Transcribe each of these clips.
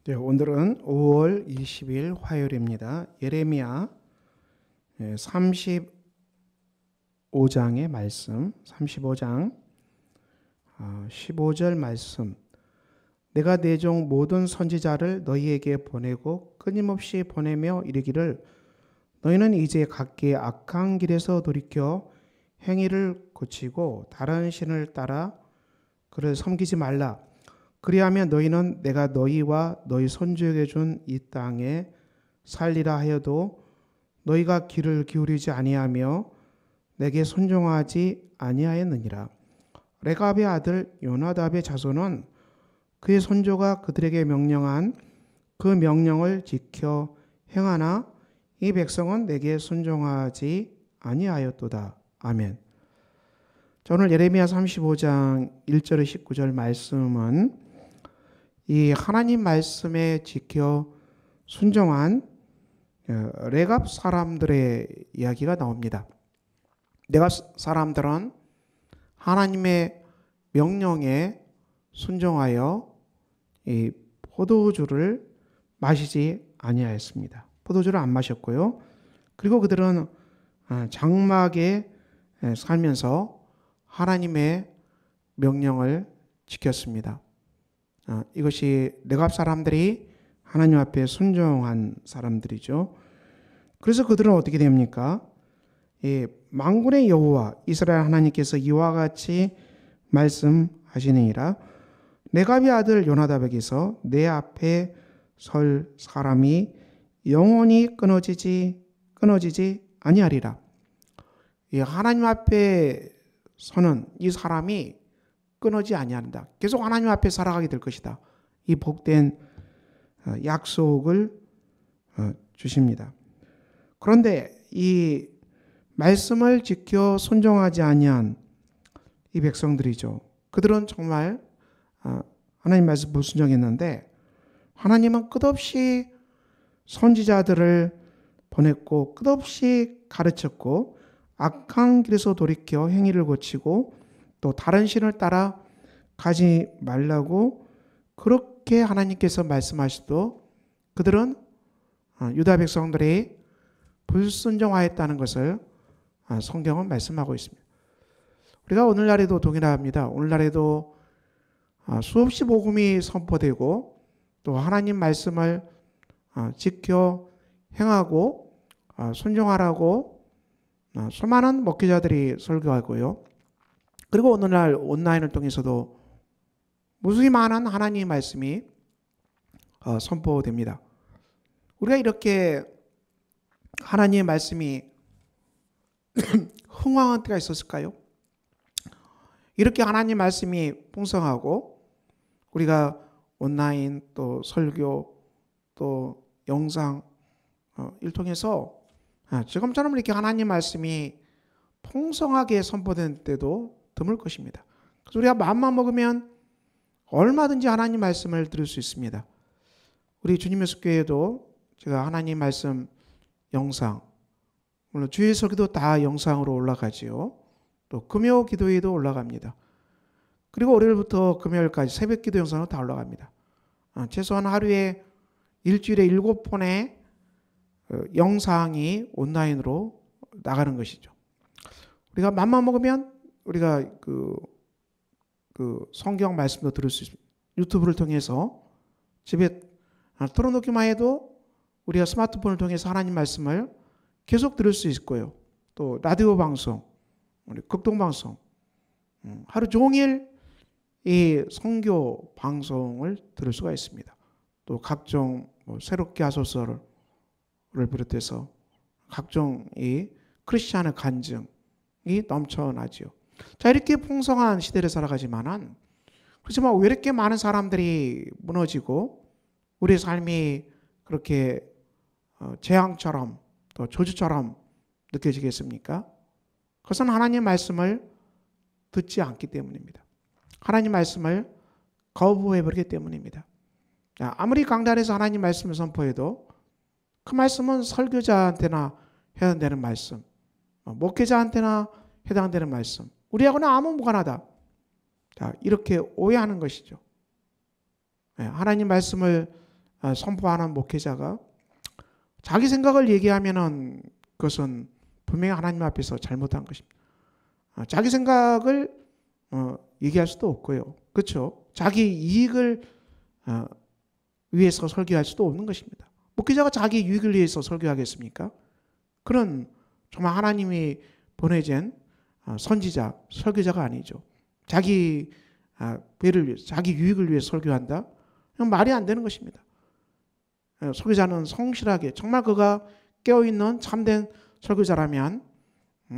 네, 오늘은 5월 20일 화요일입니다. 예레미야 35장의 말씀, 35장 15절 말씀. 내가 내 종 모든 선지자를 너희에게 보내고 끊임없이 보내며 이르기를 너희는 이제 각기 악한 길에서 돌이켜 행위를 고치고 다른 신을 따라 그를 섬기지 말라. 그리하면 너희는 내가 너희와 너희 손주에게 준 이 땅에 살리라 하여도 너희가 귀를 기울이지 아니하며 내게 순종하지 아니하였느니라. 레갑의 아들 요나답의 자손은 그의 손조가 그들에게 명령한 그 명령을 지켜 행하나 이 백성은 내게 순종하지 아니하였도다. 아멘. 오늘 예레미야 35장 1절에 19절 말씀은 이 하나님 말씀에 지켜 순종한 레갑 사람들의 이야기가 나옵니다. 레갑 사람들은 하나님의 명령에 순종하여 이 포도주를 마시지 아니하였습니다. 포도주를 안 마셨고요. 그리고 그들은 장막에 살면서 하나님의 명령을 지켰습니다. 이것이 레갑 사람들이 하나님 앞에 순종한 사람들이죠. 그래서 그들은 어떻게 됩니까? 만군의 여호와 이스라엘 하나님께서 이와 같이 말씀하시느니라. 레갑의 아들 요나답에게서 내 앞에 설 사람이 영원히 끊어지지 아니하리라. 하나님 앞에 서는 이 사람이 끊어지지 아니한다. 계속 하나님 앞에 살아가게 될 것이다. 이 복된 약속을 주십니다. 그런데 이 말씀을 지켜 순종하지 아니한 이 백성들이죠. 그들은 정말 하나님 말씀 불순종했는데 하나님은 끝없이 선지자들을 보냈고 끝없이 가르쳤고 악한 길에서 돌이켜 행위를 고치고 또 다른 신을 따라 가지 말라고 그렇게 하나님께서 말씀하시도 그들은 유다 백성들이 불순종하였다는 것을 성경은 말씀하고 있습니다. 우리가 오늘날에도 동일합니다. 오늘날에도 수없이 복음이 선포되고 또 하나님 말씀을 지켜 행하고 순종하라고 수많은 목회자들이 설교하고요. 그리고 오늘날 온라인을 통해서도 무수히 많은 하나님의 말씀이 선포됩니다. 우리가 이렇게 하나님의 말씀이 흥황한 때가 있었을까요? 이렇게 하나님 말씀이 풍성하고 우리가 온라인 또 설교 또 영상 을 통해서 지금처럼 이렇게 하나님 말씀이 풍성하게 선포된 때도 드물 것입니다. 그래서 우리가 마음만 먹으면 얼마든지 하나님 말씀을 들을 수 있습니다. 우리 주님의 숲교회도 제가 하나님 말씀 영상, 물론 주일 설교도 다 영상으로 올라가지요. 또 금요 기도회도 올라갑니다. 그리고 월요일부터 금요일까지 새벽 기도 영상도 다 올라갑니다. 최소한 하루에 일주일에 7번의 영상이 온라인으로 나가는 것이죠. 우리가 맘만 먹으면 우리가 그 성경 말씀도 들을 수 있습니다. 유튜브를 통해서 집에 틀어놓기만 해도 우리가 스마트폰을 통해서 하나님 말씀을 계속 들을 수 있고요. 또 라디오 방송, 우리 극동 방송, 하루 종일 이 선교 방송을 들을 수가 있습니다. 또 각종 새롭게 하소서를 비롯해서 각종 이 크리스찬의 간증이 넘쳐나지요. 자, 이렇게 풍성한 시대를 살아가지만은 그렇지만 왜 이렇게 많은 사람들이 무너지고 우리의 삶이 그렇게 재앙처럼 또 저주처럼 느껴지겠습니까? 그것은 하나님 말씀을 듣지 않기 때문입니다. 하나님 말씀을 거부해버리기 때문입니다. 아무리 강단에서 하나님 말씀을 선포해도 그 말씀은 설교자한테나 해당되는 말씀, 목회자한테나 해당되는 말씀, 우리하고는 아무 무관하다. 자, 이렇게 오해하는 것이죠. 하나님 말씀을 선포하는 목회자가 자기 생각을 얘기하면은 그것은 분명히 하나님 앞에서 잘못한 것입니다. 자기 생각을 얘기할 수도 없고요. 그렇죠? 자기 이익을 위해서 설교할 수도 없는 것입니다. 목회자가 자기 유익을 위해서 설교하겠습니까? 그런 정말 하나님이 보내진 선지자, 설교자가 아니죠. 자기 배를 위해서, 자기 유익을 위해서 설교한다? 그건 말이 안 되는 것입니다. 설교자는 성실하게, 정말 그가 깨어있는 참된 설교자라면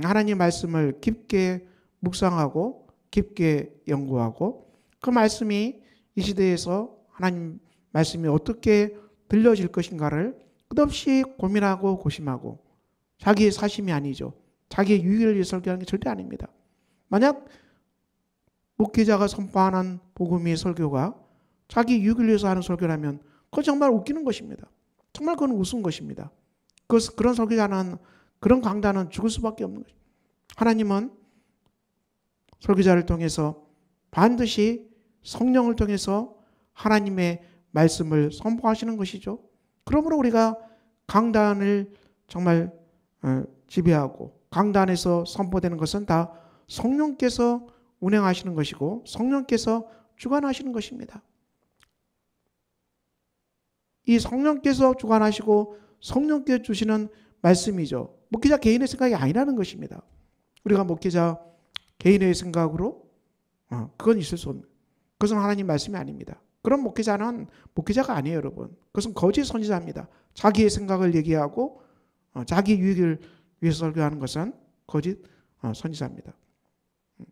하나님 말씀을 깊게 묵상하고 깊게 연구하고 그 말씀이 이 시대에서 하나님 말씀이 어떻게 들려질 것인가를 끝없이 고민하고 고심하고 자기의 사심이 아니죠. 자기의 유익을 위해 설교하는 게 절대 아닙니다. 만약 목회자가 선포하는 복음의 설교가 자기 유익을 위해서 하는 설교라면 그건 정말 웃기는 것입니다. 정말 그건 웃은 것입니다. 그런 설교자는, 그런 강단은 죽을 수밖에 없는 것입니다. 하나님은 설교자를 통해서 반드시 성령을 통해서 하나님의 말씀을 선포하시는 것이죠. 그러므로 우리가 강단을 정말 지배하고 강단에서 선포되는 것은 다 성령께서 운행하시는 것이고 성령께서 주관하시는 것입니다. 이 성령께서 주관하시고 성령께서 주시는 말씀이죠. 목회자 개인의 생각이 아니라는 것입니다. 우리가 목회자 개인의 생각으로 그건 있을 수 없는, 그것은 하나님 말씀이 아닙니다. 그런 목회자는 목회자가 아니에요, 여러분. 그것은 거짓 선지자입니다. 자기의 생각을 얘기하고 자기 유익을 위해서 설교하는 것은 거짓 선지자입니다.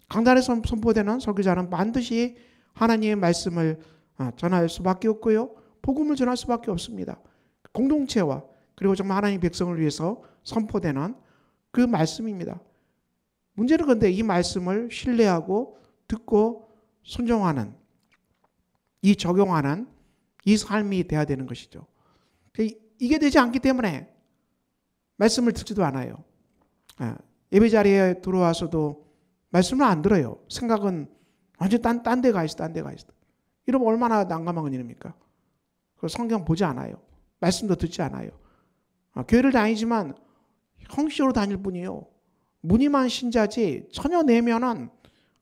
강단에서 선포되는 설교자는 반드시 하나님의 말씀을 전할 수밖에 없고요. 복음을 전할 수밖에 없습니다. 공동체와 그리고 정말 하나님의 백성을 위해서 선포되는 그 말씀입니다. 문제는 그런데 이 말씀을 신뢰하고 듣고 순종하는, 이 적용하는 이 삶이 돼야 되는 것이죠. 이게 되지 않기 때문에 말씀을 듣지도 않아요. 예배 자리에 들어와서도 말씀을 안 들어요. 생각은 완전 딴 데 가 있어, 딴 데 가 있어. 이러면 얼마나 난감한 일입니까? 성경 보지 않아요. 말씀도 듣지 않아요. 교회를 다니지만 형식으로 다닐 뿐이요. 무늬만 신자지 전혀 내면은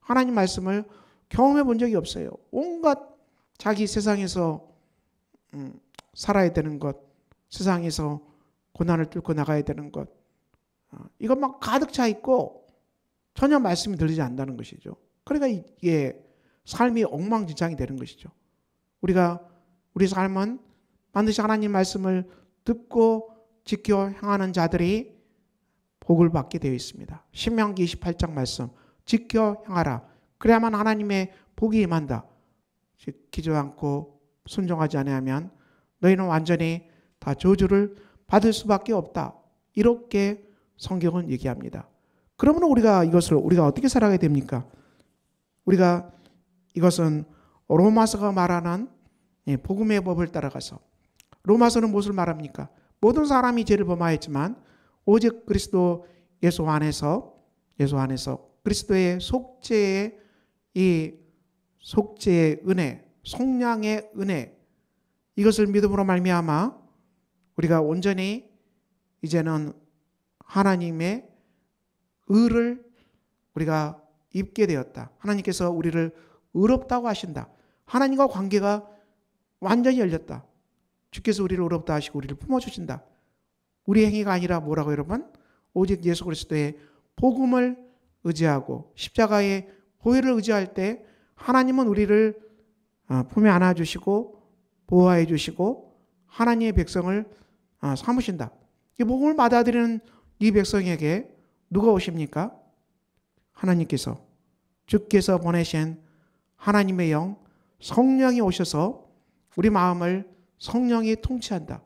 하나님 말씀을 경험해 본 적이 없어요. 온갖 자기 세상에서 살아야 되는 것, 세상에서 고난을 뚫고 나가야 되는 것, 이것만 가득 차 있고 전혀 말씀이 들리지 않는다는 것이죠. 그러니까 이게 삶이 엉망진창이 되는 것이죠. 우리 삶은 반드시 하나님 말씀을 듣고 지켜 행하는 자들이 복을 받게 되어 있습니다. 신명기 28장 말씀, 지켜 행하라. 그래야만 하나님의 복이 임한다. 지키지 않고 순종하지 않으면 너희는 완전히 다 저주를 받을 수밖에 없다. 이렇게 성경은 얘기합니다. 그러므로 우리가 어떻게 살아가야 됩니까? 이것은 로마서가 말하는 복음의 법을 따라가서, 로마서는 무엇을 말합니까? 모든 사람이 죄를 범하였지만 오직 그리스도 예수 안에서 그리스도의 속죄의 은혜, 속량의 은혜, 이것을 믿음으로 말미암아 우리가 온전히 이제는 하나님의 의를 우리가 입게 되었다. 하나님께서 우리를 의롭다고 하신다. 하나님과 관계가 완전히 열렸다. 주께서 우리를 의롭다 하시고 우리를 품어주신다. 우리 행위가 아니라 뭐라고 여러분? 오직 예수 그리스도의 복음을 의지하고 십자가의 보혈을 의지할 때 하나님은 우리를 품에 안아주시고 보호해 주시고 하나님의 백성을 삼으신다. 이 복음을 받아들이는 이 백성에게 누가 오십니까? 하나님께서, 주께서 보내신 하나님의 영 성령이 오셔서 우리 마음을 성령이 통치한다.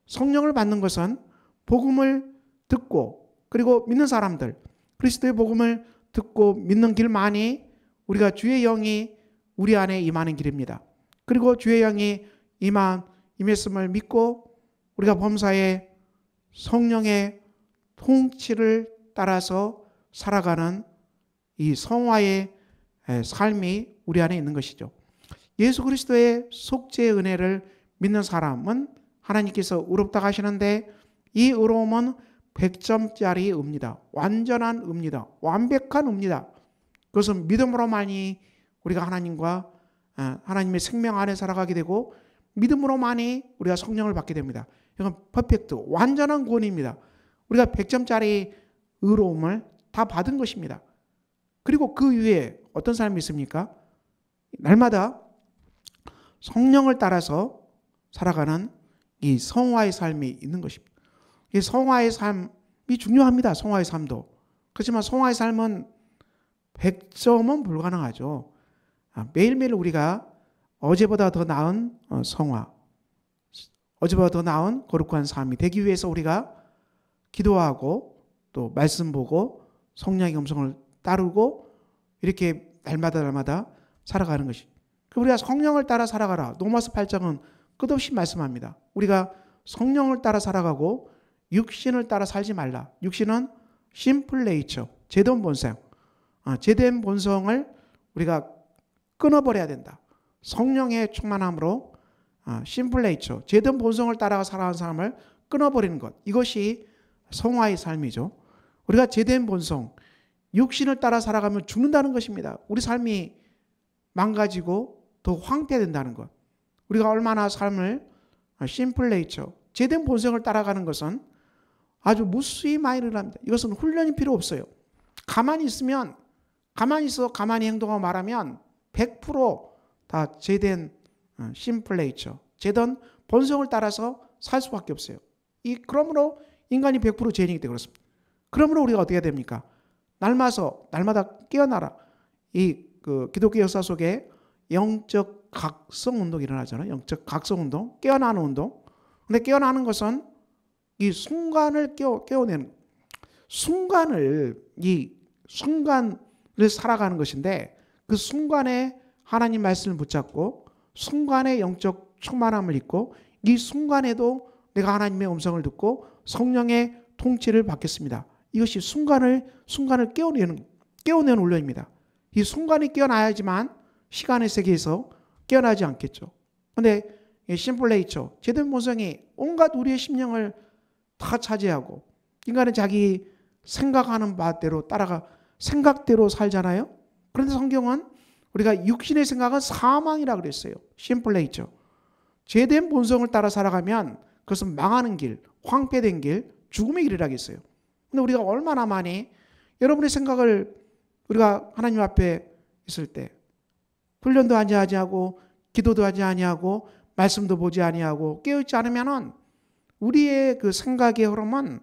성령을 받는 것은 복음을 듣고 그리고 믿는 사람들, 그리스도의 복음을 듣고 믿는 길만이 우리가 주의 영이 우리 안에 임하는 길입니다. 그리고 주의 영이 임했음을 믿고 우리가 범사에 성령의 통치를 따라서 살아가는 이 성화의 삶이 우리 안에 있는 것이죠. 예수 그리스도의 속죄의 은혜를 믿는 사람은 하나님께서 의롭다고 하시는데 이 의로움은 100점짜리 의입니다. 완전한 의입니다. 완벽한 의입니다. 그것은 믿음으로만이 우리가 하나님의 생명 안에 살아가게 되고 믿음으로만이 우리가 성령을 받게 됩니다. 이건 퍼펙트, 완전한 구원입니다. 우리가 100점짜리 의로움을 다 받은 것입니다. 그리고 그 위에 어떤 사람이 있습니까? 날마다 성령을 따라서 살아가는 이 성화의 삶이 있는 것입니다. 이 성화의 삶이 중요합니다. 성화의 삶도. 그렇지만 성화의 삶은 100점은 불가능하죠. 매일매일 우리가 어제보다 더 나은 성화, 어제보다 더 나은 거룩한 삶이 되기 위해서 우리가 기도하고 또 말씀 보고 성령의 음성을 따르고 이렇게 날마다 살아가는 것이. 우리가 성령을 따라 살아가라. 로마서 8장은 끝없이 말씀합니다. 우리가 성령을 따라 살아가고 육신을 따라 살지 말라. 육신은 심플 네이처, 제된 본성. 제된 본성을 우리가 끊어버려야 된다. 성령의 충만함으로 심플 네이처, 제된 본성을 따라 살아가는 사람을 끊어버리는 것. 이것이 성화의 삶이죠. 우리가 제된 본성, 육신을 따라 살아가면 죽는다는 것입니다. 우리 삶이 망가지고 더 황폐된다는 것. 우리가 얼마나 삶을 심플 네이처, 제된 본성을 따라가는 것은 아주 무수히 많이 일어납니다. 이것은 훈련이 필요 없어요. 가만히 있어 가만히 행동하고 말하면 100%다 제된 심플 네이처, 제된 본성을 따라서 살 수밖에 없어요. 그러므로 인간이 100% 죄인이기 때문에 그렇습니다. 그러므로 우리가 어떻게 해야 됩니까? 날마다 깨어나라. 기독교 역사 속에 영적 각성 운동이 일어나잖아요. 영적 각성 운동, 깨어나는 운동. 근데 깨어나는 것은 이 순간을 깨워내는, 순간을 살아가는 것인데 그 순간에 하나님 말씀을 붙잡고 순간에 영적 충만함을 입고 이 순간에도 내가 하나님의 음성을 듣고 성령의 통치를 받겠습니다. 이것이 순간을 깨워내는 훈련입니다. 이 순간이 깨어나야지만 시간의 세계에서 깨어나지 않겠죠. 그런데 심플 네이처, 제된 본성이 온갖 우리의 심령을 다 차지하고 인간은 자기 생각하는 바대로 따라가 생각대로 살잖아요. 그런데 성경은 우리가 육신의 생각은 사망이라고 그랬어요. 심플 네이처. 제된 본성을 따라 살아가면 그것은 망하는 길, 황폐된 길, 죽음의 길이라고 했어요. 근데 우리가 얼마나 많이 여러분의 생각을 우리가 하나님 앞에 있을 때 훈련도 하지 아니하고 기도도 하지 아니하고 말씀도 보지 아니하고 깨어있지 않으면은 우리의 그 생각의 흐름은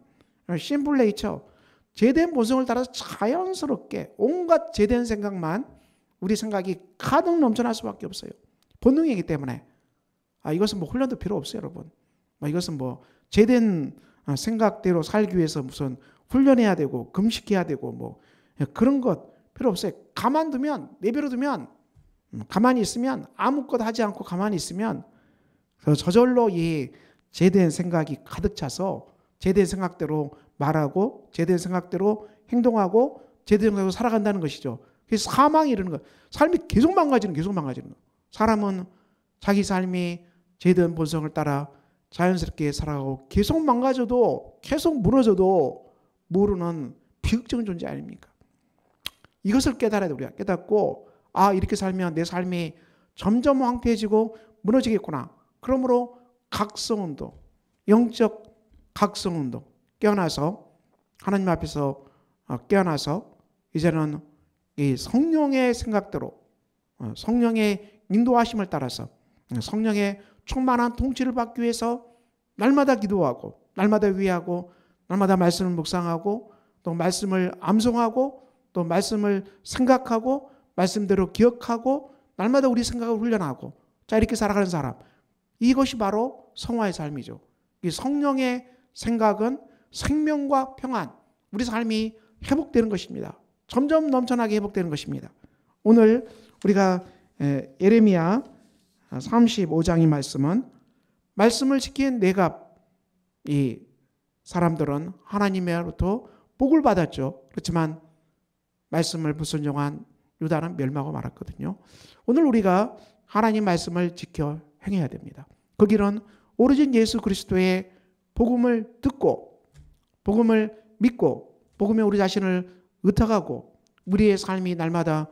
심플 네이처, 제된 본성을 따라서 자연스럽게 온갖 제된 생각만 우리 생각이 가득 넘쳐날 수밖에 없어요. 본능이기 때문에. 이것은 뭐 훈련도 필요 없어요, 여러분. 이것은 뭐 제된 생각대로 살기 위해서 무슨 훈련해야 되고 금식해야 되고 뭐 그런 것 필요 없어요. 내버려 두면 가만히 있으면 아무것도 하지 않고 가만히 있으면 저절로 이 제된 생각이 가득 차서 제된 생각대로 말하고 제된 생각대로 행동하고 제된 생각대로 살아간다는 것이죠. 그래서 사망이 이르는 것. 삶이 계속 망가지는 것. 사람은 자기 삶이 제된 본성을 따라 자연스럽게 살아가고 계속 망가져도 계속 무너져도 모르는 비극적인 존재 아닙니까? 이것을 깨달아야 돼. 우리가 깨닫고 이렇게 살면 내 삶이 점점 황폐해지고 무너지겠구나. 그러므로 각성운동, 영적 각성운동 깨어나서 하나님 앞에서 깨어나서 이제는 이 성령의 생각대로 성령의 인도하심을 따라서 성령의 충만한 통치를 받기 위해서 날마다 기도하고 날마다 위하고 날마다 말씀을 묵상하고 또 말씀을 암송하고 또 말씀을 생각하고 말씀대로 기억하고 날마다 우리 생각을 훈련하고 이렇게 살아가는 사람, 이것이 바로 성화의 삶이죠. 이 성령의 생각은 생명과 평안, 우리 삶이 회복되는 것입니다. 점점 넘쳐나게 회복되는 것입니다. 오늘 우리가 예레미야 35장의 말씀은 말씀을 지킨 네갑 이 사람들은 하나님으로부터 복을 받았죠. 그렇지만 말씀을 불순종한 유다는 멸망하고 말았거든요. 오늘 우리가 하나님 말씀을 지켜 행해야 됩니다. 그 길은 오로지 예수 그리스도의 복음을 듣고 복음을 믿고 복음에 우리 자신을 의탁하고 우리의 삶이 날마다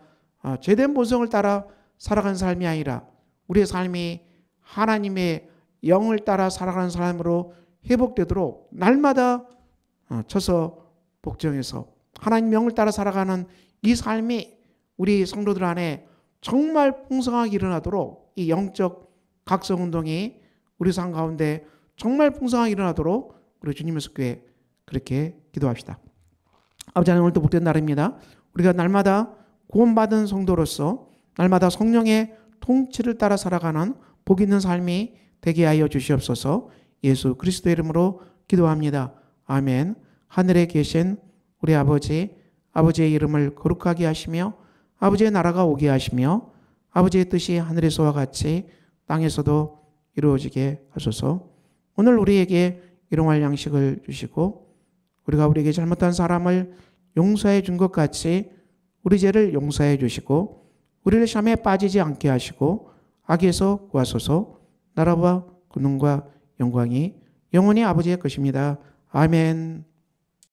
제된 본성을 따라 살아가는 삶이 아니라 우리의 삶이 하나님의 영을 따라 살아가는 삶으로 회복되도록 날마다 쳐서 복종해서 하나님 영을 따라 살아가는 이 삶이 우리 성도들 안에 정말 풍성하게 일어나도록 이 영적 각성운동이 우리 삶 가운데 정말 풍성하게 일어나도록 우리 주님의 속교회 그렇게 기도합시다. 아버지 하나님, 오늘도 복된 날입니다. 우리가 날마다 구원받은 성도로서 날마다 성령의 통치를 따라 살아가는 복 있는 삶이 되게 하여 주시옵소서. 예수 그리스도의 이름으로 기도합니다. 아멘. 하늘에 계신 우리 아버지, 아버지의 이름을 거룩하게 하시며 아버지의 나라가 오게 하시며 아버지의 뜻이 하늘에서와 같이 땅에서도 이루어지게 하소서. 오늘 우리에게 일용할 양식을 주시고 우리가 우리에게 잘못한 사람을 용서해 준 것 같이 우리 죄를 용서해 주시고 우리를 시험에 빠지지 않게 하시고 악에서 구하소서. 나라와 권능과 영광이 영원히 아버지의 것입니다. 아멘.